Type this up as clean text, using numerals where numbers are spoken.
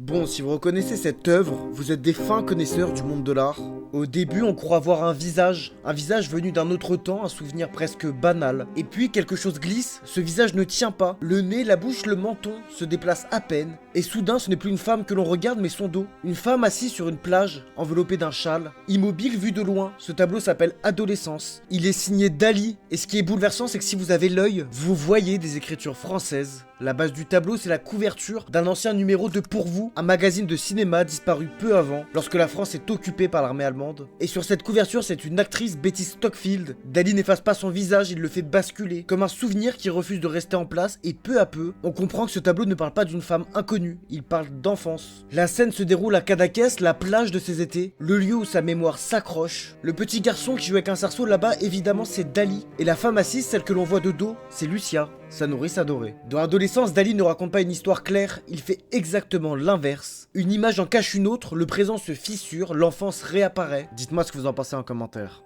Bon, si vous reconnaissez cette œuvre, vous êtes des fins connaisseurs du monde de l'art. Au début, on croit voir un visage venu d'un autre temps, un souvenir presque banal. Et puis, quelque chose glisse, ce visage ne tient pas. Le nez, la bouche, le menton se déplacent à peine. Et soudain, ce n'est plus une femme que l'on regarde, mais son dos. Une femme assise sur une plage, enveloppée d'un châle. Immobile vue de loin, ce tableau s'appelle Adolescence. Il est signé Dali, et ce qui est bouleversant, c'est que si vous avez l'œil, vous voyez des écritures françaises. La base du tableau, c'est la couverture d'un ancien numéro de Pour vous, un magazine de cinéma disparu peu avant, lorsque la France est occupée par l'armée allemande. Et sur cette couverture, c'est une actrice, Betty Stockfield. Dali n'efface pas son visage, il le fait basculer, comme un souvenir qui refuse de rester en place, et peu à peu, on comprend que ce tableau ne parle pas d'une femme inconnue, il parle d'enfance. La scène se déroule à Cadaqués, la plage de ses étés, le lieu où sa mémoire s'accroche. Le petit garçon qui joue avec un cerceau là-bas, évidemment, c'est Dali. Et la femme assise, celle que l'on voit de dos, c'est Lucia, sa nourrice adorée. Dans Adolescence, Dali ne raconte pas une histoire claire, il fait exactement l'inverse. Une image en cache une autre, le présent se fissure, l'enfance réapparaît. Dites-moi ce que vous en pensez en commentaire.